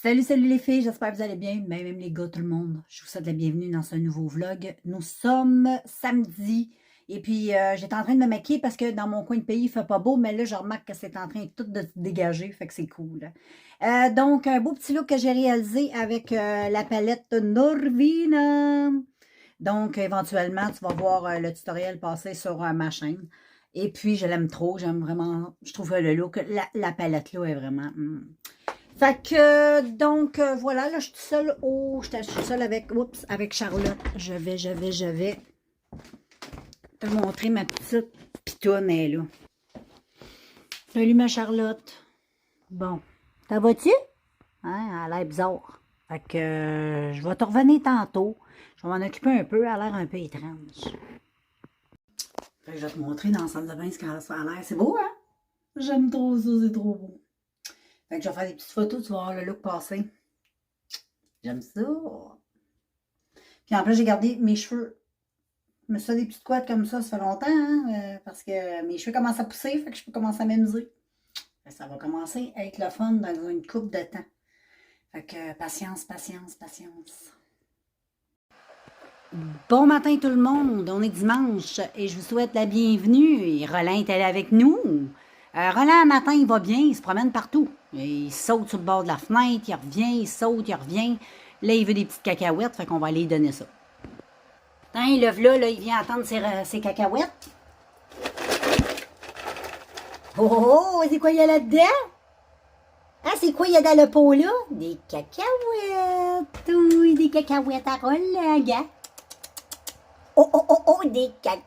Salut, salut les filles, j'espère que vous allez bien, même les gars, tout le monde. Je vous souhaite la bienvenue dans ce nouveau vlog. Nous sommes samedi et puis j'étais en train de me maquiller parce que dans mon coin de pays, il ne fait pas beau, mais là, je remarque que c'est en train tout de se dégager, fait que c'est cool. Donc, un beau petit look que j'ai réalisé avec la palette Norvina. Donc, éventuellement, tu vas voir le tutoriel passer sur ma chaîne. Et puis, je l'aime trop, j'aime vraiment, je trouve le look, la palette là est vraiment... Fait que, donc, voilà, là, je suis seule je suis seule avec, avec Charlotte. Je vais te montrer ma petite pitoune, elle, là. Salut, ma Charlotte. Bon, ça va-tu? Hein, elle a l'air bizarre. Fait que, je vais te revenir tantôt. Je vais m'en occuper un peu, elle a l'air un peu étrange. Fait que je vais te montrer dans la salle de bain ce qu'elle a l'air. C'est beau, hein? J'aime trop ça, c'est trop beau. Fait que je vais faire des petites photos, tu vas voir le look passer. J'aime ça. Puis en plus, j'ai gardé mes cheveux. Je me suis fait des petites couettes comme ça fait longtemps, hein, parce que mes cheveux commencent à pousser, fait que je peux commencer à m'amuser. Ça va commencer à être le fun dans une couple de temps. Fait que patience, patience, patience. Bon matin tout le monde, on est dimanche et je vous souhaite la bienvenue. Et Roland est allé avec nous. Roland, un matin, il va bien, il se promène partout. Il saute sur le bord de la fenêtre, il revient, il saute, il revient. Là, il veut des petites cacahuètes, fait qu'on va aller lui donner ça. Attends, le v'là, là, il vient attendre ses cacahuètes. Oh, oh, oh, c'est quoi il y a là-dedans? Ah, c'est quoi il y a dans le pot, là? Des cacahuètes. Oui, des cacahuètes à Roland, gars. Oh, oh, oh, oh, des cacahuètes.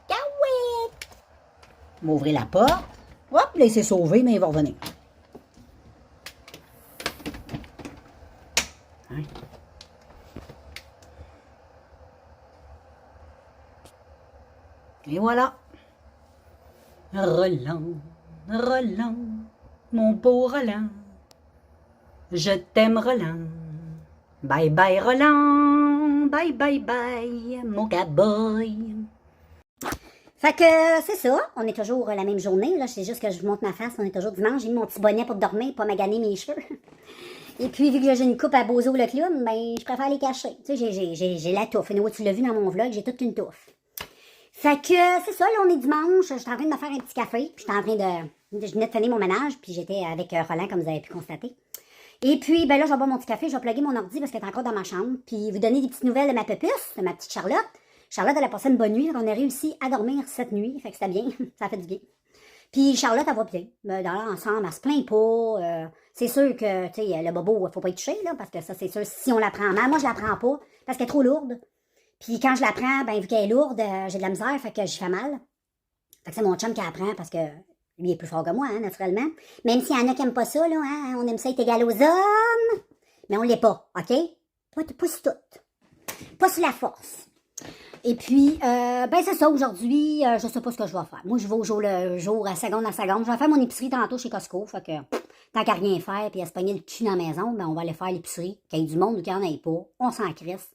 On va ouvrir la porte. Hop, là, il s'est sauvé, mais il va revenir. Hein? Et voilà. Roland, Roland, mon beau Roland. Je t'aime, Roland. Bye bye, Roland. Bye bye bye, mon cowboy. Fait que c'est ça, on est toujours la même journée, là, c'est juste que je vous montre ma face, on est toujours dimanche, j'ai mis mon petit bonnet pour dormir, pas maganer mes cheveux. Et puis, vu que j'ai une coupe à Bozo le clown, ben, je préfère les cacher. Tu sais, j'ai la touffe. Et tu l'as vu dans mon vlog, j'ai toute une touffe. Fait que c'est ça, là, on est dimanche, je suis en train de me faire un petit café, puis je venais de finir mon ménage, puis j'étais avec Roland, comme vous avez pu constater. Et puis, ben là, je vais boire mon petit café, je vais plugger mon ordi parce qu'elle est encore dans ma chambre, puis vous donner des petites nouvelles de ma pupusse, de ma petite Charlotte. Charlotte, elle a passé une bonne nuit, on a réussi à dormir cette nuit, fait que c'était bien, ça a fait du bien. Puis Charlotte, elle va bien, dans l'ensemble, elle se plaint pas, c'est sûr que, tu sais, le bobo, faut pas y toucher, là, parce que ça, c'est sûr, si on la prend mal, moi, je la prends pas, parce qu'elle est trop lourde. Puis quand je la prends, ben vu qu'elle est lourde, j'ai de la misère, fait que j'y fais mal. Fait que c'est mon chum qui la prend, parce que lui est plus fort que moi, hein, naturellement. Même s'il y en a qui aiment pas ça, là, hein, on aime ça être égal aux hommes, mais on l'est pas, OK? Pas sur tout. Pas sur la force. Et puis, ben c'est ça, aujourd'hui, je sais pas ce que je vais faire. Moi, je vais au jour le jour, à seconde à seconde. Je vais faire mon épicerie tantôt chez Costco, fait que, tant qu'à rien faire, puis à se pogner le cul dans la maison, ben on va aller faire l'épicerie, qu'il y ait du monde ou qu'il n'y en ait pas. On s'en crisse.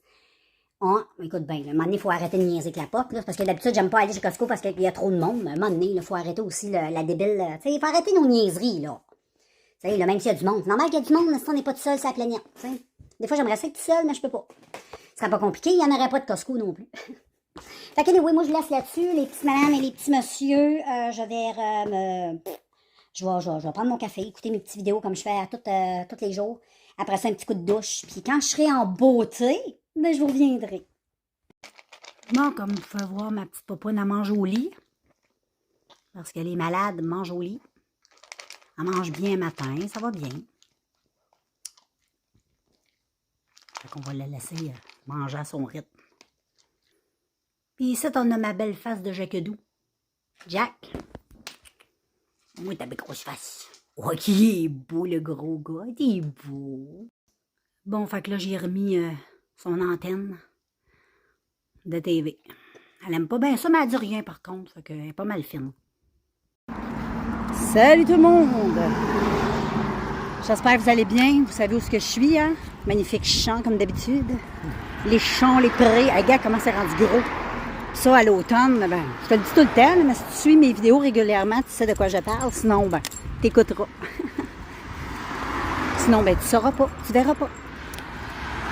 Écoute bien, à un moment donné, il faut arrêter de niaiser avec la porte, là, parce que d'habitude, j'aime pas aller chez Costco parce qu'il y a trop de monde. À un moment donné, il faut arrêter aussi la débile, tu sais, il faut arrêter nos niaiseries, là. Tu sais, même s'il y a du monde. C'est normal qu'il y a du monde, mais si on n'est pas tout seul, ça planète, tu sais. Des fois, j'aimerais ça être tout seul, mais je peux pas. Ce serait pas compliqué, il n'y en aurait pas de Costco non plus. Fait que, oui, moi, je laisse là-dessus, les petites madames et les petits messieurs, je vais prendre mon café, écouter mes petites vidéos comme je fais tous les jours. Après ça, un petit coup de douche. Puis quand je serai en beauté, ben, je vous reviendrai. Bon, comme vous pouvez voir, ma petite popoune, elle mange au lit. Parce qu'elle est malade, elle mange au lit. Elle mange bien le matin, ça va bien. Fait qu'on va la laisser manger à son rythme. Puis ici, on a ma belle face de Jacques-Doux. Jack. Moi, t'as belle grosse face. Oh, qui est beau, le gros gars. Il est beau. Bon, fait que là, j'ai remis son antenne de TV. Elle aime pas bien ça, mais elle dit rien, par contre. Fait qu'elle est pas mal fine. Salut tout le monde! J'espère que vous allez bien. Vous savez où est-ce que je suis, hein? Magnifique champ, comme d'habitude. Les champs, les prés. Regarde comment c'est rendu gros. Ça, à l'automne, ben, je te le dis tout le temps, mais si tu suis mes vidéos régulièrement, tu sais de quoi je parle. Sinon, ben, t'écouteras. Sinon, ben, tu sauras pas, tu verras pas.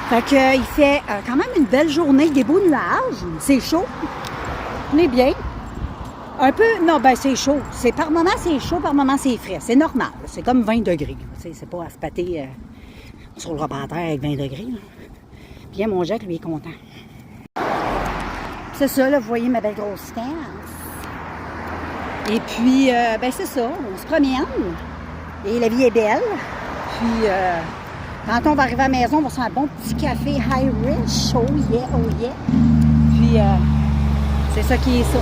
Fait que, il fait quand même une belle journée, des beaux nuages. C'est chaud. On est bien. Un peu, non, ben c'est chaud. C'est par moment c'est chaud, par moment c'est frais. C'est normal. C'est comme 20 degrés. C'est pas à se pâter sur le repas à terre avec 20 degrés. Là. Puis mon Jack, lui, est content. C'est ça, là, vous voyez ma belle grosse stance. Et puis, ben c'est ça, on se promène. Et la vie est belle. Puis, quand on va arriver à la maison, on va se faire un bon petit café Irish. Oh yeah, oh yeah. Puis, c'est ça qui est ça.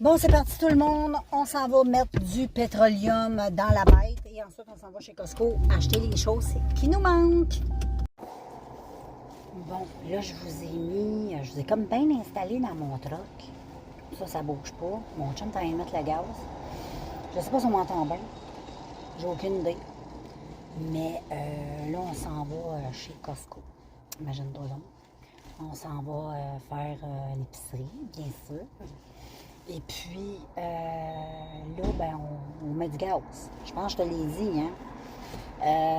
Bon, c'est parti tout le monde. On s'en va mettre du pétroleum dans la bête. Et ensuite, on s'en va chez Costco acheter les choses qui nous manquent. Bon, là, je vous ai comme bien installé dans mon truck. Ça bouge pas. Mon chum est en train de mettre le gaz. Je sais pas si on m'entend bien. J'ai aucune idée. Mais là, on s'en va chez Costco. Imagine-toi donc. On s'en va faire l'épicerie, bien sûr. Et puis, là, ben, on met du gaz. Je pense que je te l'ai dit, hein.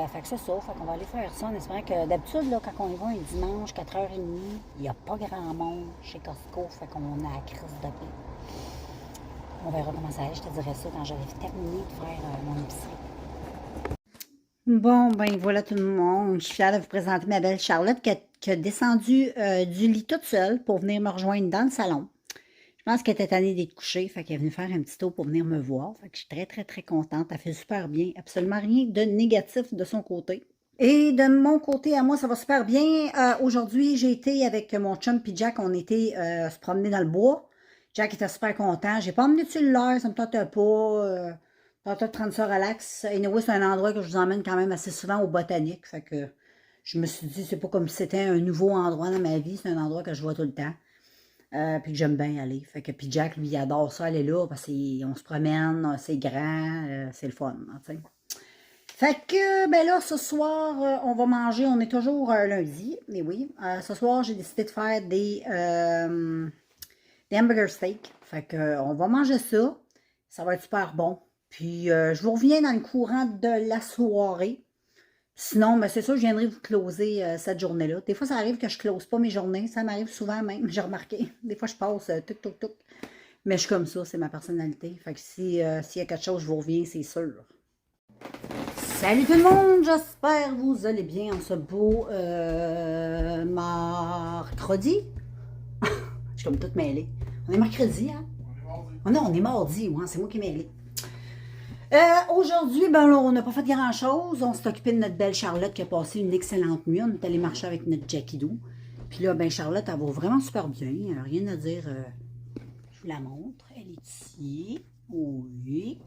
Fait que c'est ça. Fait qu'on va aller faire ça en espérant que d'habitude, là, quand on y va un dimanche, 4h30, il n'y a pas grand monde chez Costco. Fait qu'on a la crise de paix. On verra comment ça allait. Je te dirai ça quand j'aurai terminé de faire mon épicerie. Bon, ben voilà tout le monde. Je suis fière de vous présenter ma belle Charlotte qui a descendu du lit toute seule pour venir me rejoindre dans le salon. Je pense qu'elle était tannée d'être couchée, fait qu'elle est venue faire un petit tour pour venir me voir. Fait que je suis très, très, très contente. Elle fait super bien. Absolument rien de négatif de son côté. Et de mon côté, à moi, ça va super bien. Aujourd'hui, j'ai été avec mon chum puis Jack. On était se promener dans le bois. Jack était super content. J'ai pas emmené de cellulaire, ça me tentait pas. Tentais de prendre ça relax. Anyway, c'est un endroit que je vous emmène quand même assez souvent au botanique. Fait que je me suis dit, c'est pas comme si c'était un nouveau endroit dans ma vie. C'est un endroit que je vois tout le temps. Puis que j'aime bien aller. Fait que puis Jack, lui, il adore ça, aller là, parce qu'on se promène, c'est grand, c'est le fun, tu sais. Fait que, ben là, ce soir, on va manger, on est toujours lundi, mais oui. Ce soir, j'ai décidé de faire des hamburger steak. Fait que, on va manger ça. Ça va être super bon. Puis, je vous reviens dans le courant de la soirée. Sinon, ben c'est ça, je viendrai vous closer cette journée-là. Des fois, ça arrive que je close pas mes journées. Ça m'arrive souvent même, j'ai remarqué. Des fois, je passe tuc, tuc, tuc. Mais je suis comme ça, c'est ma personnalité. Fait que s'il y a quelque chose, je vous reviens, c'est sûr. Salut tout le monde, j'espère que vous allez bien en ce beau mercredi. Je suis comme toute mêlée. On est mercredi, hein? Oh non, on est mardi, ouais, c'est moi qui est mêlée. Aujourd'hui, ben là, on n'a pas fait grand-chose. On s'est occupé de notre belle Charlotte qui a passé une excellente nuit. On est allé marcher avec notre Jackie Doo. Puis là, ben Charlotte, elle va vraiment super bien. Rien à dire. Je vous la montre. Elle est ici. Oui.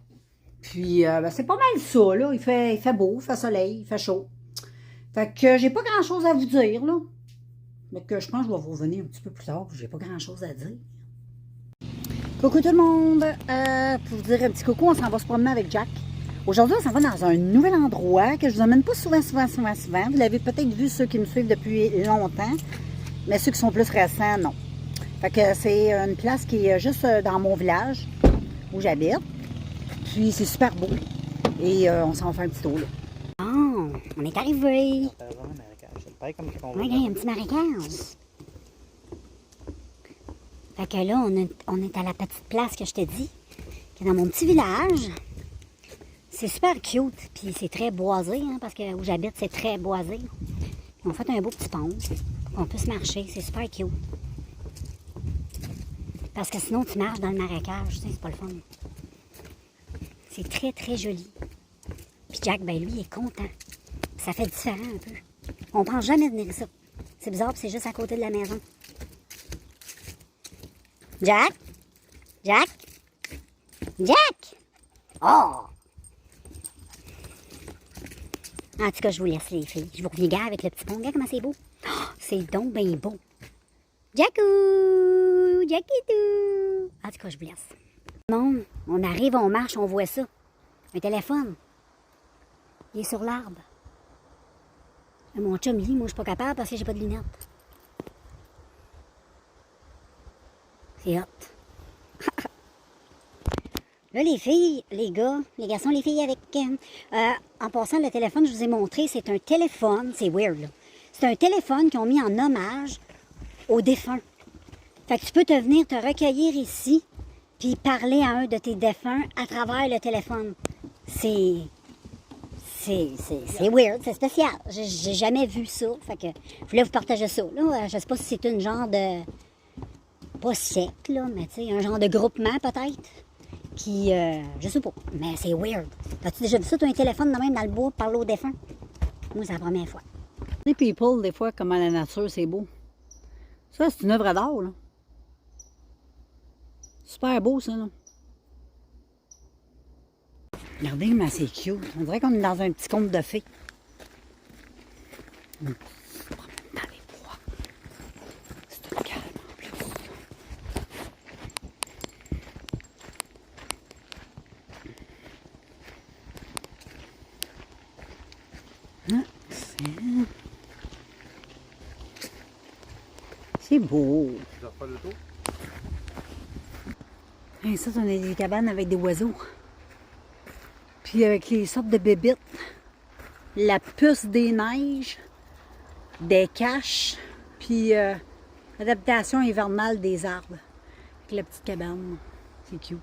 Puis, ben, c'est pas mal ça, là. Il fait beau, il fait soleil, il fait chaud. Fait que j'ai pas grand-chose à vous dire, là. Mais que je pense que je vais vous revenir un petit peu plus tard. J'ai pas grand-chose à dire. Coucou tout le monde! Pour vous dire un petit coucou, on s'en va se promener avec Jack. Aujourd'hui, on s'en va dans un nouvel endroit que je vous emmène pas souvent. Vous l'avez peut-être vu, ceux qui me suivent depuis longtemps, mais ceux qui sont plus récents, non. Fait que c'est une place qui est juste dans mon village, où j'habite. Puis c'est super beau. Et on s'en va faire un petit tour, là. Oh, on est arrivé! Oui, il y a un petit marécage. Fait que là, on est à la petite place que je te dis, qui est dans mon petit village. C'est super cute, puis c'est très boisé, hein, parce que où j'habite, c'est très boisé. Ils ont fait un beau petit pont pour qu'on puisse marcher, c'est super cute. Parce que sinon, tu marches dans le marécage, tu sais, c'est pas le fun. C'est très, très joli. Puis Jack, ben lui, il est content. Ça fait différent un peu. On pense jamais venir ça. C'est bizarre, puis c'est juste à côté de la maison. Jack? Jack? Jack? Oh! En tout cas, je vous laisse les filles. Je vous reviens gars avec le petit pont. Regarde comment c'est beau. Oh, c'est donc bien beau. Jackou! Jackidou! En tout cas, je vous laisse. Non, on arrive, on marche, on voit ça. Un téléphone. Il est sur l'arbre. Mon chum lit, moi je suis pas capable parce que j'ai pas de lunettes. C'est hot. Là, les filles, les gars, les garçons, les filles avec... en passant, le téléphone, je vous ai montré, c'est un téléphone, c'est weird, là. C'est un téléphone qu'ils ont mis en hommage aux défunts. Fait que tu peux te venir te recueillir ici, puis parler à un de tes défunts à travers le téléphone. C'est weird, c'est spécial. J'ai jamais vu ça. Fait que je voulais vous partager ça. Là, je sais pas si c'est une genre de... Pas secte, là, mais tu sais, un genre de groupement peut-être. Qui, je sais pas, mais c'est weird. As-tu déjà vu ça, tu as un téléphone de même dans le bois, parler aux défunts? Moi, c'est la première fois. Les people, des fois, comment la nature, c'est beau. Ça, c'est une œuvre d'art, là. Super beau, ça, là. Regardez, mais c'est cute. On dirait qu'on est dans un petit conte de fées. On se promène dans les bois. C'est tout calme, en plus. C'est beau. Tu n'as pas le tour? Et ça, on a des cabanes avec des oiseaux. Puis avec les sortes de bébites. La puce des neiges, des caches, puis l'adaptation hivernale des arbres. Avec la petite cabane. C'est cute.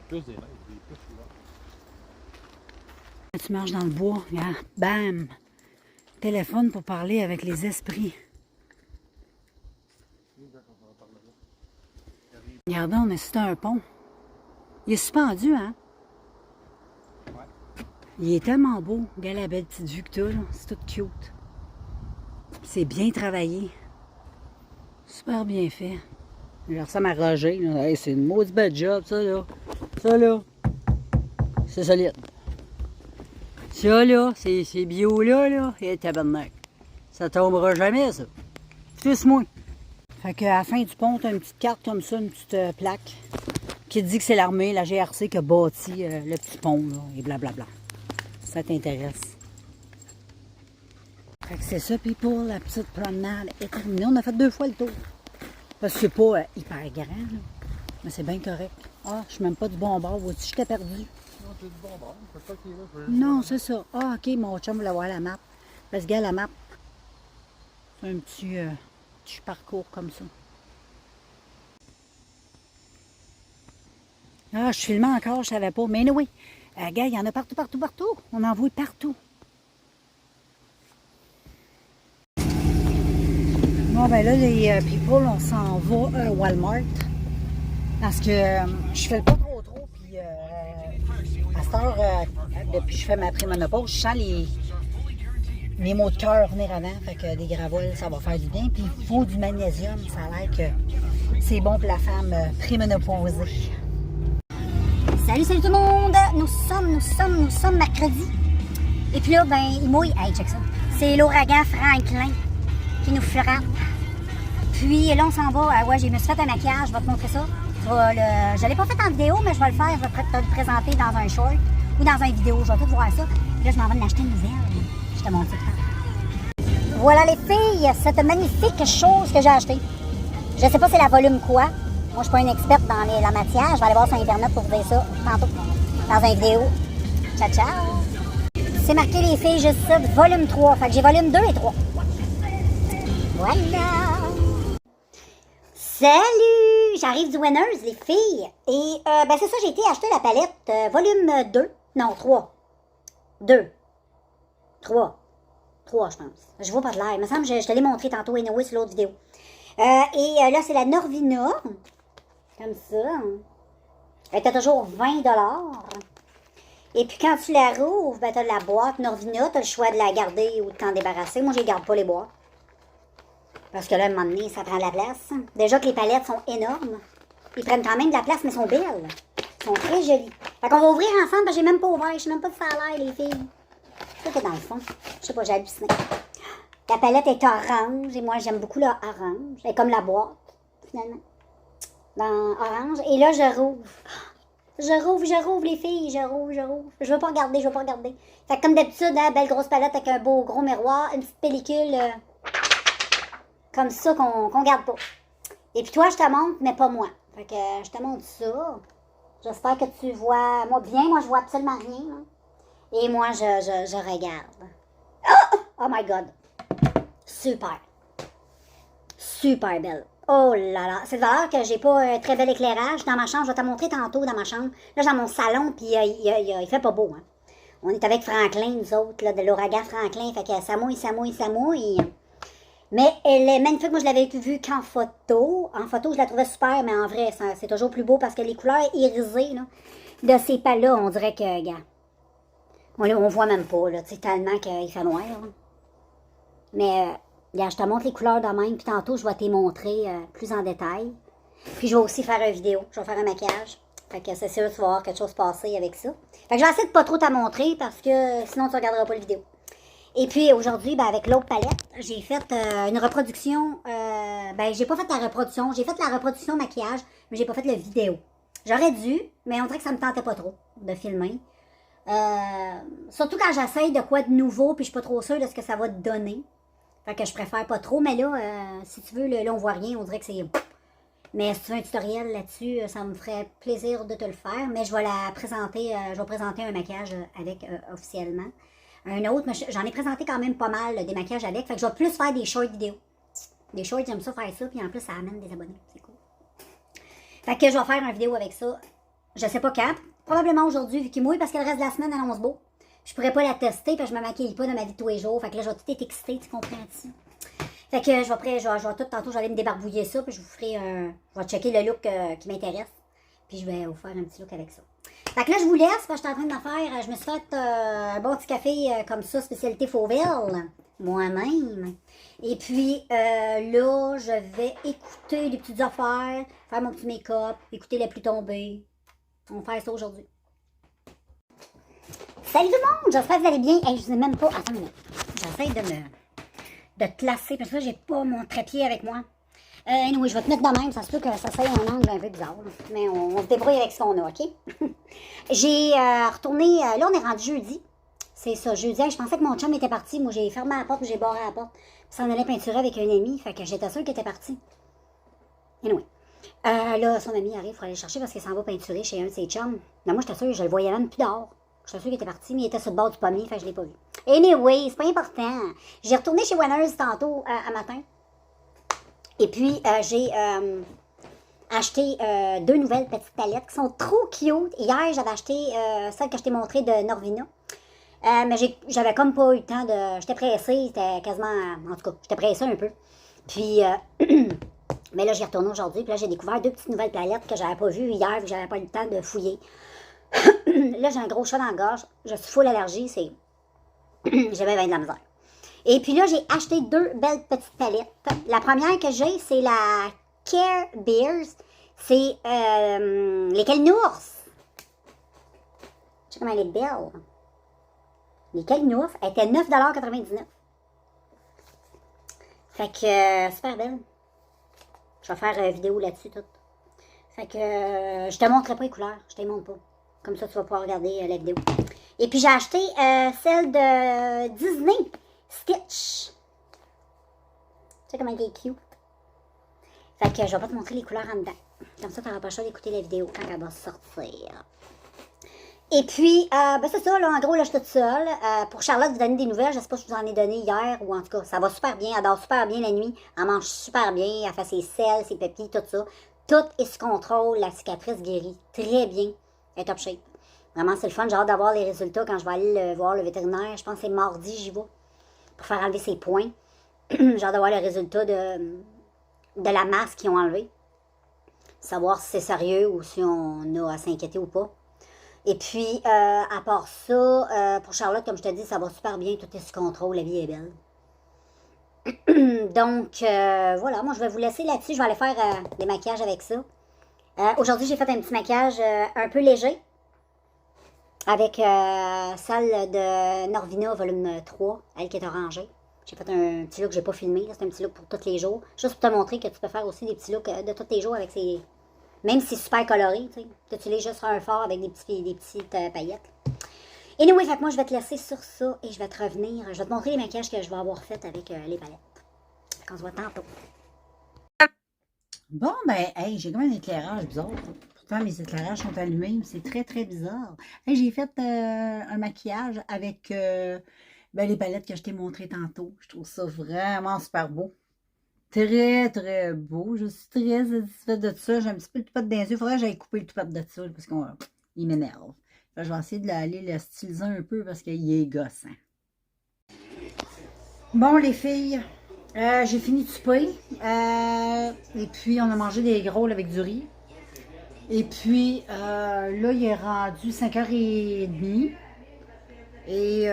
Plus des neiges, des puces, là. Quand tu marches dans le bois, regarde, bam! Téléphone pour parler avec les esprits. Regardez, on est sur un pont. Il est suspendu, hein? Ouais. Il est tellement beau. Regarde la belle petite vue que t'as, là. C'est tout cute. C'est bien travaillé. Super bien fait. Je ressemble à Roger. Là. Hey, c'est une maudite belle job, ça, là. Ça, là. C'est solide. Ça, là, ces bio-là, là, et tabarnak. Ça tombera jamais, ça. Plus-moi. Fait qu'à la fin du pont, t'as une petite carte comme ça, une petite plaque, qui dit que c'est l'armée, la GRC, qui a bâti le petit pont, là, et blablabla. Ça t'intéresse. Fait que c'est ça, puis pour la petite promenade est terminée. On a fait 2 fois le tour. Parce que c'est pas hyper grand, là. Mais c'est bien correct. Ah, je suis même pas du bon bord. Vois-tu, je t'ai perdu. Non, c'est du bon bord. C'est pas qu'il est là. Non, c'est ça. Ah, OK, mon chum voulait voir la map. Parce que, la map, c'est un petit parcours comme ça. Ah, je filmais encore, je savais pas. Mais oui, gars, il y en a partout, partout, partout. On en voit partout. Bon, ben là, les people, on s'en va Walmart. Parce que je fais pas trop, puis à cette heure, depuis que je fais ma prémonopause, je sens les maux de cœur venir avant. Fait que des gravoles, ça va faire du bien. Puis il faut du magnésium, ça a l'air que c'est bon pour la femme prémonopausée. Salut tout le monde! Nous sommes mercredi. Et puis là, ben, il mouille. Hey, check ça. C'est l'ouragan Franklin qui nous frappe. Puis là, on s'en va. Ouais, je me suis fait un maquillage, je vais te montrer ça. Je ne l'ai pas fait en vidéo, mais je vais le faire. Je vais te le présenter dans un short ou dans une vidéo. Je vais tout voir ça. Puis là, je m'en vais m'acheter une nouvelle. Je te montre ça. Voilà les filles, cette magnifique chose que j'ai achetée. Je sais pas c'est la volume quoi. Moi, je suis pas une experte dans la matière. Je vais aller voir sur Internet pour vous dire ça tantôt dans une vidéo. Ciao, ciao! C'est marqué les filles, juste ça, volume 3. Fait que j'ai volume 2 et 3. Voilà! Salut! J'arrive du Winners, les filles. Et, ben c'est ça, j'ai été acheter la palette volume 2. Non, 3. 2. 3. 3, je pense. Je vois pas de l'air. Il me semble que je te l'ai montré tantôt, anyway, sur l'autre vidéo. Et là, c'est la Norvina. Comme ça. Elle était toujours 20 $. Et puis, quand tu la rouvres, ben, tu as la boîte Norvina. Tu as le choix de la garder ou de t'en débarrasser. Moi, je ne garde pas les boîtes. Parce que là, à un moment donné, ça prend de la place. Déjà que les palettes sont énormes. Ils prennent quand même de la place, mais sont belles. Ils sont très jolies. Fait qu'on va ouvrir ensemble, parce que j'ai même pas ouvert. Je sais même pas de ça a l'air, les filles. Ça, c'est dans le fond. Je sais pas, j'ai halluciné. La palette est orange. Et moi, j'aime beaucoup le orange. Elle est comme la boîte, finalement. Dans orange. Et là, je rouvre. Je rouvre, les filles. Je rouvre. Je veux pas regarder. Fait que comme d'habitude, hein, belle grosse palette avec un beau gros miroir. Une petite pellicule comme ça qu'on garde pas. Et puis toi, je te montre, mais pas moi. Fait que je te montre ça. J'espère que tu vois moi bien. Moi, je vois absolument rien. Là. Et moi, je regarde. Oh my God! Super! Super belle. Oh là là! C'est de valeur que j'ai pas un très bel éclairage dans ma chambre. Je vais te montrer tantôt dans ma chambre. Là, dans mon salon, puis il fait pas beau. Hein. On est avec Franklin, nous autres, là, de l'ouragan Franklin. Fait que ça mouille, ça mouille, ça mouille. Mais elle est magnifique. Moi, je l'avais vue qu'en photo. En photo, je la trouvais super, mais en vrai, c'est toujours plus beau parce que les couleurs irisées là, de ces pales-là, on dirait que, gars, on voit même pas, là, tu sais, tellement qu'il fait noir. Là. Mais, gars, je te montre les couleurs de même, puis tantôt, je vais te les montrer plus en détail. Puis, je vais aussi faire une vidéo. Je vais faire un maquillage. Fait que c'est sûr que tu vas voir quelque chose passer avec ça. Fait que je vais essayer de pas trop te montrer parce que sinon, tu regarderas pas la vidéo. Et puis aujourd'hui, ben, avec l'autre palette, j'ai fait une reproduction. Ben, j'ai pas fait la reproduction. J'ai fait la reproduction maquillage, mais j'ai pas fait la vidéo. J'aurais dû, mais on dirait que ça me tentait pas trop de filmer. Surtout quand j'essaye de quoi de nouveau, puis je suis pas trop sûre de ce que ça va te donner. Fait que je préfère pas trop. Mais là, si tu veux, là, on voit rien. On dirait que c'est... Mais si tu veux un tutoriel là-dessus, ça me ferait plaisir de te le faire. Mais je vais la présenter, je vais présenter un maquillage avec officiellement. Un autre, mais j'en ai présenté quand même pas mal des maquillages avec. Fait que je vais plus faire des short vidéos. Des shorts, j'aime ça faire ça. Puis en plus, ça amène des abonnés. C'est cool. Fait que je vais faire une vidéo avec ça. Je sais pas quand. Probablement aujourd'hui, vu qu'il mouille, parce que le reste de la semaine, elle annonce beau. Je pourrais pas la tester, parce que je me maquille pas dans ma vie de tous les jours. Fait que là, je vais tout être excitée, tu comprends-tu? Fait que je vais tout tantôt, j'allais me débarbouiller ça, puis je vous ferai je vais checker le look qui m'intéresse. Puis je vais vous faire un petit look avec ça. Fait que là, je vous laisse, parce que je suis en train de faire, je me suis fait un bon petit café comme ça, spécialité Fauville, moi-même. Et puis là, je vais écouter des petites affaires, faire mon petit make-up, écouter les pluies tomber. On va faire ça aujourd'hui. Salut tout le monde, j'espère que vous allez bien. Hey, je sais même pas, attends une minute. J'essaie de te placer, parce que là, j'ai pas mon trépied avec moi. Anyway, je vais te mettre de même, ça se peut que ça soit un angle un peu bizarre. Là. Mais on se débrouille avec ce qu'on a, OK? J'ai retourné, là, on est rendu jeudi. C'est ça, jeudi. Je pensais que mon chum était parti. Moi, j'ai fermé la porte, puis j'ai barré la porte. Puis ça en allait peinturer avec un ami, fait que j'étais sûre qu'il était parti. Anyway. Là, son ami arrive, il faut aller le chercher parce qu'il s'en va peinturer chez un de ses chums. Mais moi, j'étais sûre, je le voyais même plus dehors. J'étais sûre qu'il était parti, mais il était sur le bord du pommier, fait que je l'ai pas vu. Anyway, c'est pas important. J'ai retourné chez Winners tantôt, à matin. Et puis, j'ai acheté 2 nouvelles petites palettes qui sont trop cute. Hier, j'avais acheté celle que je t'ai montrée de Norvina. Mais j'avais comme pas eu le temps de... J'étais pressée, c'était quasiment... En tout cas, j'étais pressée un peu. Puis, mais là, j'y retourne aujourd'hui. Puis là, j'ai découvert 2 petites nouvelles palettes que j'avais pas vues hier, puis j'avais pas eu le temps de fouiller. Là, j'ai un gros chat dans la gorge. Je suis full allergie, c'est... J'avais bien de la misère. Et puis là, j'ai acheté 2 belles petites palettes. La première que j'ai, c'est la Care Bears. C'est les Kalinours. Je sais comment elle est belle. Les Kalinours, elle était 9,99 $. Fait que, super belle. Je vais faire une vidéo là-dessus, tout. Fait que, je te montrerai pas les couleurs. Je te les montre pas. Comme ça, tu vas pouvoir regarder la vidéo. Et puis, j'ai acheté celle de Disney. Stitch. Tu sais comment elle est cute. Fait que je vais pas te montrer les couleurs en dedans. Comme ça, tu n'auras pas le choix d'écouter la vidéo quand elle va sortir. Et puis, ben c'est ça, là, en gros, là, je suis toute seule. Pour Charlotte, vous donner des nouvelles. Je sais pas si je vous en ai donné hier, ou en tout cas, ça va super bien. Elle dort super bien la nuit. Elle mange super bien. Elle fait ses selles, ses pépilles, tout ça. Tout est sous contrôle. La cicatrice guérit très bien. Elle est top shape. Vraiment, c'est le fun. J'ai hâte d'avoir les résultats quand je vais aller voir le vétérinaire. Je pense que c'est mardi, j'y vais. Pour faire enlever ses points. J'ai hâte d'avoir le résultat de la masse qu'ils ont enlevé. Savoir si c'est sérieux ou si on a à s'inquiéter ou pas. Et puis, à part ça, pour Charlotte, comme je te dis, ça va super bien. Tout est sous contrôle. La vie est belle. Donc, voilà. Moi, je vais vous laisser là-dessus. Je vais aller faire des maquillages avec ça. Aujourd'hui, j'ai fait un petit maquillage un peu léger. Avec celle de Norvina, volume 3, elle qui est orangée. J'ai fait un petit look que j'ai pas filmé, c'est un petit look pour tous les jours. Juste pour te montrer que tu peux faire aussi des petits looks de tous les jours avec ces... Même si c'est super coloré, tu sais. Tu utilises juste un fard avec des petites paillettes. Anyway, fait que moi je vais te laisser sur ça et je vais te revenir. Je vais te montrer les maquillages que je vais avoir fait avec les palettes. Fait qu'on se voit tantôt. Bon, ben, hey, j'ai comme un éclairage bizarre. Pourtant, mes éclairages sont allumés. C'est très, très bizarre. Hey, j'ai fait un maquillage avec les palettes que je t'ai montrées tantôt. Je trouve ça vraiment super beau. Très, très beau. Je suis très satisfaite de ça. J'ai un petit peu le toupette dans les yeux. Il faudrait que j'aille couper le toupette de ça parce qu'il m'énerve. Je vais essayer d'aller le styliser un peu parce qu'il est gossant. Bon, les filles, j'ai fini de souper. Et puis, on a mangé des gros avec du riz. Et puis, là, il est rendu 5h30. Et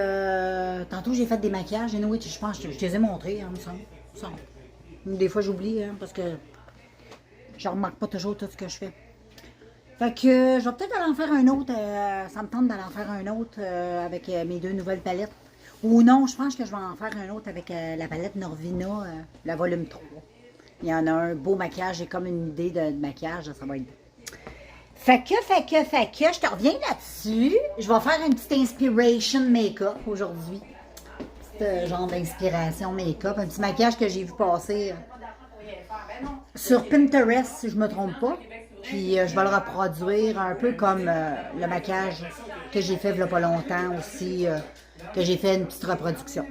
tantôt, j'ai fait des maquillages. Et oui, je pense que je te les ai montrés, hein, me semble. Des fois, j'oublie, hein, parce que je remarque pas toujours tout ce que je fais. Fait que je vais peut-être aller en faire un autre. Ça me tente d'aller en faire un autre avec mes 2 nouvelles palettes. Ou non, je pense que je vais en faire un autre avec la palette Norvina, la volume 3. Il y en a un beau maquillage. J'ai comme une idée de maquillage. Ça va être beau. Fait que, je te reviens là-dessus. Je vais faire une petite inspiration make-up aujourd'hui. Petit genre d'inspiration make-up. Un petit maquillage que j'ai vu passer sur Pinterest, si je ne me trompe pas. Puis je vais le reproduire un peu comme le maquillage que j'ai fait il n'y a pas longtemps aussi, que j'ai fait une petite reproduction.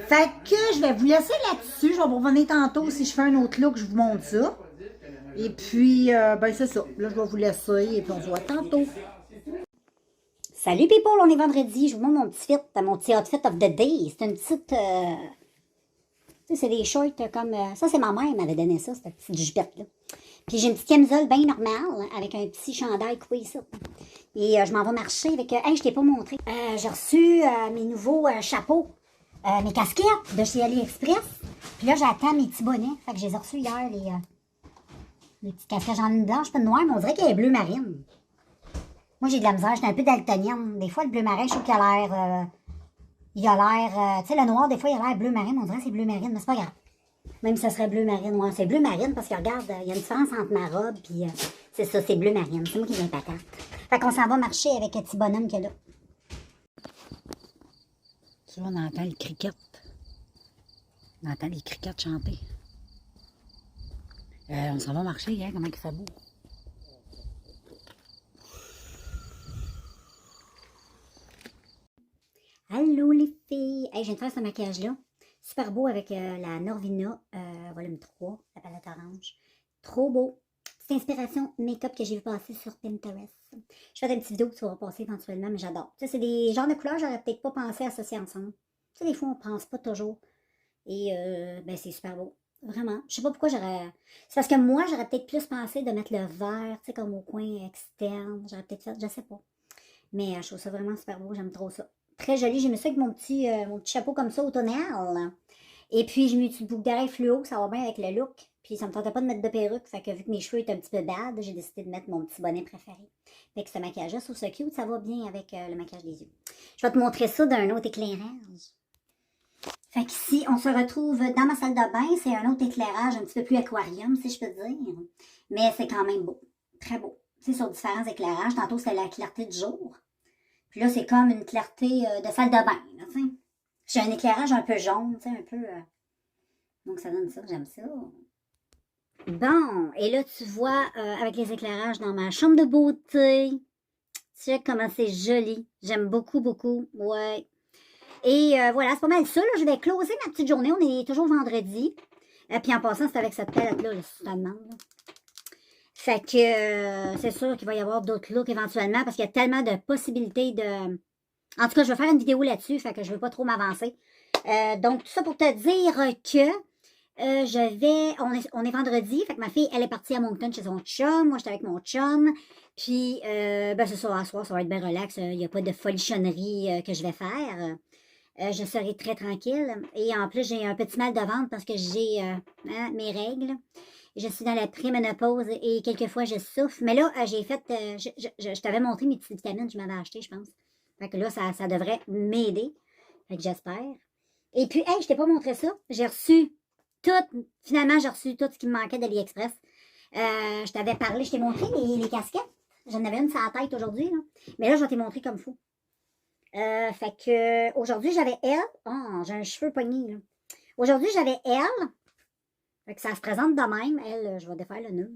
Fait que je vais vous laisser là-dessus. Je vais vous revenir tantôt si je fais un autre look, je vous montre ça. Et puis, c'est ça. Là, je vais vous laisser et puis on se voit tantôt. Salut people, on est vendredi. Je vous montre mon petit outfit of the day. C'est une petite... tu sais, c'est des shorts comme... ça, c'est ma mère qui m'avait donné ça, cette petite jupette-là. Puis j'ai une petite camisole bien normale avec un petit chandail coupé ici. Et je m'en vais marcher avec... hey, je t'ai pas montré. J'ai reçu mes nouveaux chapeaux, mes casquettes de chez AliExpress. Puis là, j'attends mes petits bonnets. Fait que je les ai reçus hier, les petites casquettes en ligne blanche, pas de noir, mais on dirait qu'elle est bleu marine. Moi, j'ai de la misère, j'étais un peu daltonienne. Des fois, le bleu marin, je trouve qu'il a l'air... tu sais, le noir, des fois, il a l'air bleu marine. On dirait que c'est bleu marine, mais c'est pas grave. Même si ça serait bleu marine, ouais, c'est bleu marine parce que regarde, il y a une différence entre ma robe puis c'est ça, c'est bleu marine. C'est moi qui viens patate. Fait qu'on s'en va marcher avec un petit bonhomme qu'il y a là. Tu vois, on entend le cricket. On entend les crickets chanter. On s'en va marcher, hein, comment il fait beau. Allô les filles! Hey, je viens de faire ce maquillage-là. Super beau avec la Norvina, volume 3, la palette orange. Trop beau. Petite inspiration make-up que j'ai vu passer sur Pinterest. Je fais une petite vidéo que tu vas passer éventuellement, mais j'adore. Tu sais, c'est des genres de couleurs que j'aurais peut-être pas pensé associer ensemble. Tu sais, des fois, on pense pas toujours. Et c'est super beau. Vraiment. Je sais pas pourquoi j'aurais... C'est parce que moi, j'aurais peut-être plus pensé de mettre le vert, tu sais, comme au coin externe. J'aurais peut-être fait, je sais pas. Mais je trouve ça vraiment super beau, j'aime trop ça. Très joli, j'ai mis ça avec mon petit chapeau comme ça au tonnerre. Et puis, j'ai mis une petite boucle d'oreille fluo, ça va bien avec le look. Puis, ça me tentait pas de mettre de perruque, fait que vu que mes cheveux étaient un petit peu bad, j'ai décidé de mettre mon petit bonnet préféré. Fait que ce maquillage-là, je trouve ça cute, ça va bien avec le maquillage des yeux. Je vais te montrer ça d'un autre éclairage. Fait qu'ici, on se retrouve dans ma salle de bain. C'est un autre éclairage un petit peu plus aquarium, si je peux dire. Mais c'est quand même beau. Très beau. C'est sur différents éclairages. Tantôt, c'était la clarté du jour. Puis là, c'est comme une clarté de salle de bain. Là, j'ai un éclairage un peu jaune, tu sais, un peu... Donc, ça donne ça, j'aime ça. Bon, et là, tu vois, avec les éclairages dans ma chambre de beauté. Tu sais comment c'est joli. J'aime beaucoup, beaucoup. Ouais. Et voilà, c'est pas mal ça. Là. Je vais closer ma petite journée. On est toujours vendredi. Puis en passant, c'est avec cette palette-là, si tu te demandes. Là. Fait que c'est sûr qu'il va y avoir d'autres looks éventuellement parce qu'il y a tellement de possibilités de... En tout cas, je vais faire une vidéo là-dessus, fait que je ne veux pas trop m'avancer. Donc, tout ça pour te dire que on est vendredi, fait que ma fille, elle est partie à Moncton chez son chum. Moi, j'étais avec mon chum. Puis, c'est ça, à soir, ça va être bien relax. Il n'y a pas de folichonnerie que je vais faire. Je serai très tranquille. Et en plus, j'ai un petit mal de ventre parce que j'ai mes règles. Je suis dans la préménopause et quelquefois je souffre. Mais là, j'ai fait... je t'avais montré mes petites vitamines que je m'avais achetées, je pense. Fait que là, ça devrait m'aider. Fait que j'espère. Et puis, hey, je t'ai pas montré ça. J'ai reçu tout... Finalement, j'ai reçu tout ce qui me manquait d'AliExpress. Je t'avais parlé, je t'ai montré les casquettes. J'en avais une sur la tête aujourd'hui. Là. Mais là, je vais te montrer comme fou. Fait que aujourd'hui, j'avais elle. Oh, j'ai un cheveu pogné, là. Aujourd'hui, j'avais elle. Fait que ça se présente de même. Elle, je vais défaire le nœud.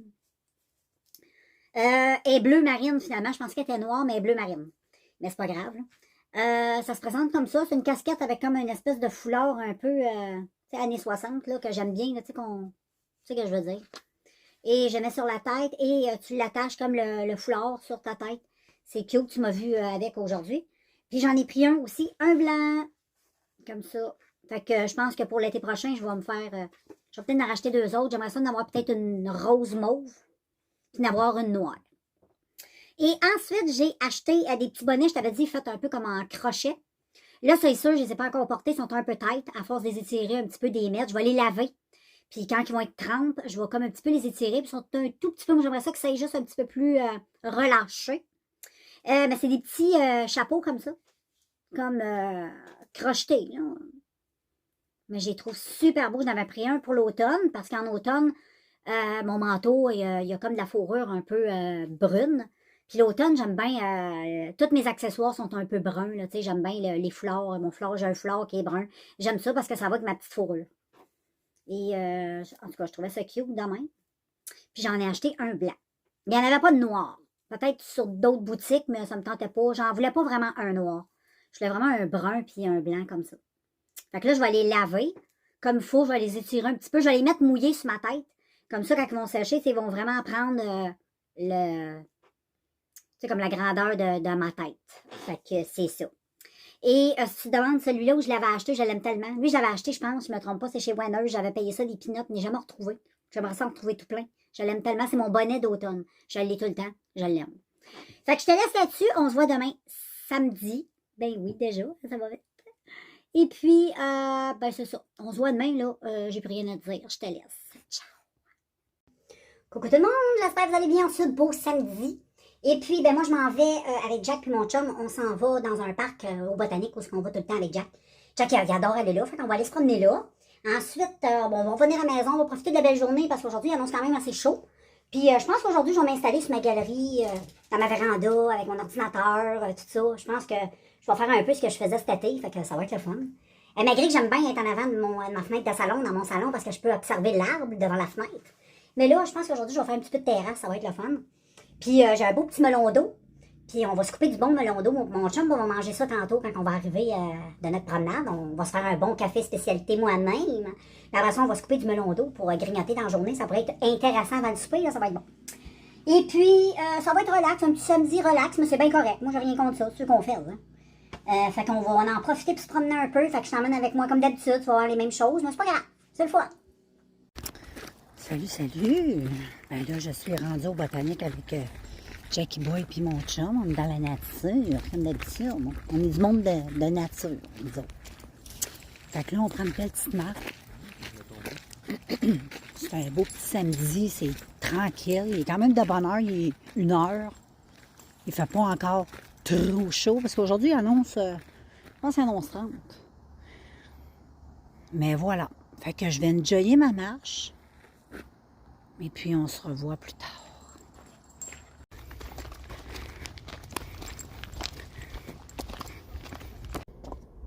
Et bleu marine, finalement. Je pensais qu'elle était noire, mais bleu marine. Mais c'est pas grave, là. Ça se présente comme ça. C'est une casquette avec comme une espèce de foulard un peu, tu sais, années 60, là, que j'aime bien, là, tu sais, tu sais ce que je veux dire. Et je mets sur la tête et tu l'attaches comme le foulard sur ta tête. C'est cute, tu m'as vu avec aujourd'hui. Puis j'en ai pris un aussi, un blanc, comme ça. Fait que je pense que pour l'été prochain, je vais me faire... je vais peut-être en racheter 2 autres. J'aimerais ça en avoir peut-être une rose mauve, puis en avoir une noire. Et ensuite, j'ai acheté des petits bonnets, je t'avais dit, faits un peu comme en crochet. Là, c'est sûr, je ne les ai pas encore portés, ils sont un peu tight. À force de les étirer, un petit peu des mettre, je vais les laver. Puis quand ils vont être trempes, je vais comme un petit peu les étirer. Puis ils sont un tout petit peu, moi j'aimerais ça que ça aille juste un petit peu plus relâché. Mais c'est des petits chapeaux comme ça. Comme crochetés, là. Mais je les trouve super beaux. J'en avais pris un pour l'automne, parce qu'en automne, mon manteau, il y a comme de la fourrure un peu brune. Puis l'automne, j'aime bien, tous mes accessoires sont un peu bruns, là, tu sais, j'aime bien les foulards, mon foulard, j'ai un foulard qui est brun. J'aime ça parce que ça va avec ma petite fourrure. Et, en tout cas, je trouvais ça cute de même. Puis j'en ai acheté un blanc. Il n'y en avait pas de noir. Peut-être sur d'autres boutiques, mais ça me tentait pas. J'en voulais pas vraiment un noir. Je voulais vraiment un brun puis un blanc comme ça. Fait que là, je vais les laver. Comme il faut, je vais les étirer un petit peu. Je vais les mettre mouillés sur ma tête. Comme ça, quand ils vont sécher, ils vont vraiment prendre c'est comme la grandeur de ma tête. Fait que c'est ça. Et si tu te demandes celui-là où je l'avais acheté, je l'aime tellement. Lui, je l'avais acheté, je pense, je ne me trompe pas, c'est chez Winners. J'avais payé ça des peanuts, mais je n'ai jamais retrouvé. J'aimerais ça en retrouver tout plein. Je l'aime tellement, c'est mon bonnet d'automne. Je l'ai tout le temps, je l'aime. Fait que je te laisse là-dessus. On se voit demain, samedi. Ben oui, déjà, ça va vite. Et puis, ben c'est ça. On se voit demain, là. J'ai plus rien à te dire. Je te laisse. Ciao. Coucou tout le monde, j'espère que vous allez bien en ce beau samedi. Et puis, ben moi, je m'en vais avec Jack puis mon chum. On s'en va dans un parc au Botanique où on va tout le temps avec Jack. Jack, il adore aller là. Fait qu'on va aller se promener là. Ensuite, bon, on va revenir à la maison. On va profiter de la belle journée parce qu'aujourd'hui, il annonce quand même assez chaud. Puis, je pense qu'aujourd'hui, je vais m'installer sur ma galerie, dans ma véranda, avec mon ordinateur, tout ça. Je pense que je vais faire un peu ce que je faisais cet été. Fait que ça va être le fun. Malgré que j'aime bien être en avant de ma fenêtre de salon, dans mon salon, parce que je peux observer l'arbre devant la fenêtre. Mais là, je pense qu'aujourd'hui, je vais faire un petit peu de terrasse. Ça va être le fun. Puis j'ai un beau petit melon d'eau. Puis on va se couper du bon melon d'eau. Mon chum va manger ça tantôt quand on va arriver de notre promenade. On va se faire un bon café spécialité moi-même. Puis après ça, on va se couper du melon d'eau pour grignoter dans la journée. Ça pourrait être intéressant avant le souper, là, ça va être bon. Et puis, ça va être relax, un petit samedi relax, mais c'est bien correct. Moi, j'ai rien contre ça, c'est ce qu'on fait, là. Fait qu'on va en profiter pour se promener un peu. Fait que je t'emmène avec moi comme d'habitude. Tu vas voir les mêmes choses, mais c'est pas grave. C'est le fun. Salut, salut! Ben là, je suis rendue au Botanique avec Jackie Boy et mon chum. On est dans la nature, comme d'habitude. On est du monde de nature, nous autres. Fait que là, on prend une belle petite marche. C'est un beau petit samedi, c'est tranquille. Il est quand même de bonne heure, il est 1h. Il fait pas encore trop chaud, parce qu'aujourd'hui, il annonce, je pense qu'il annonce 30. Mais voilà. Fait que je vais enjoyer ma marche. Et puis, on se revoit plus tard.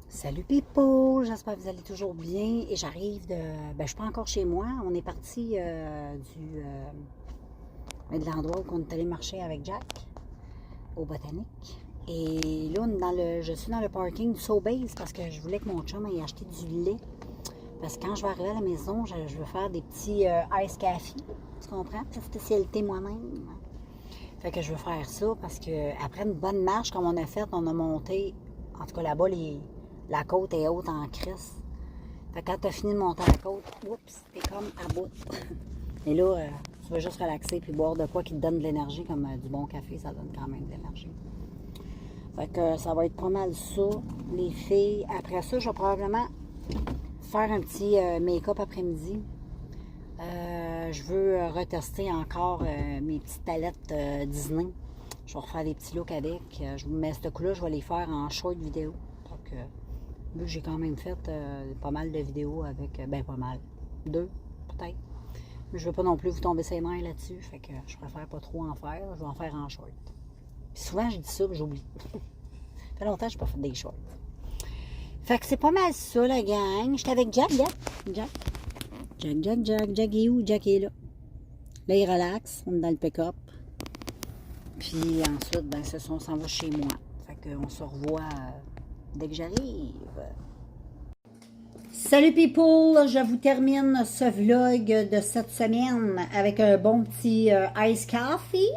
Salut people! J'espère que vous allez toujours bien. Et j'arrive de... Ben, je suis pas encore chez moi. On est parti de l'endroit où on est allé marcher avec Jack, au Botanique. Et là, je suis dans le parking du Sobeys parce que je voulais que mon chum ait acheté du lait. Parce que quand je vais arriver à la maison, je veux faire des petits ice coffee. Tu comprends? C'est spécialité moi-même. Fait que je veux faire ça parce que après une bonne marche comme on a fait, on a monté. En tout cas, là-bas, la côte est haute en crise. Fait que quand tu as fini de monter la côte, oups, t'es comme à bout. Et là, tu vas juste relaxer puis boire de quoi qui te donne de l'énergie, comme du bon café, ça donne quand même de l'énergie. Fait que ça va être pas mal ça, les filles. Après ça, je vais probablement faire un petit make-up après-midi. Je veux retester encore mes petites palettes Disney. Je vais refaire des petits looks avec. Mais ce coup-là, je vais les faire en short vidéo. Donc, vu que j'ai quand même fait pas mal de vidéos avec... ben, pas mal. 2, peut-être. Mais je veux pas non plus vous tomber ses mains là-dessus. Fait que je préfère pas trop en faire. Je vais en faire en short. Puis souvent, je dis ça, mais j'oublie. Ça fait longtemps que je n'ai pas fait des shorts. Fait que c'est pas mal ça, la gang. J'étais avec Jack, là. Jack est où? Jack est là. Là, il relaxe. On est dans le pick-up. Puis ensuite, ben, on s'en va chez moi. Fait qu'on se revoit dès que j'arrive. Salut people! Je vous termine ce vlog de cette semaine avec un bon petit ice coffee.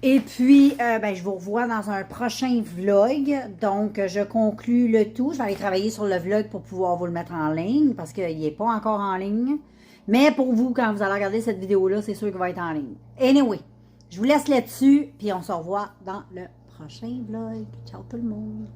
Et puis, ben, je vous revois dans un prochain vlog. Donc, je conclus le tout. Je vais aller travailler sur le vlog pour pouvoir vous le mettre en ligne parce qu'il n'est pas encore en ligne. Mais pour vous, quand vous allez regarder cette vidéo-là, c'est sûr qu'il va être en ligne. Anyway, je vous laisse là-dessus, puis on se revoit dans le prochain vlog. Ciao tout le monde!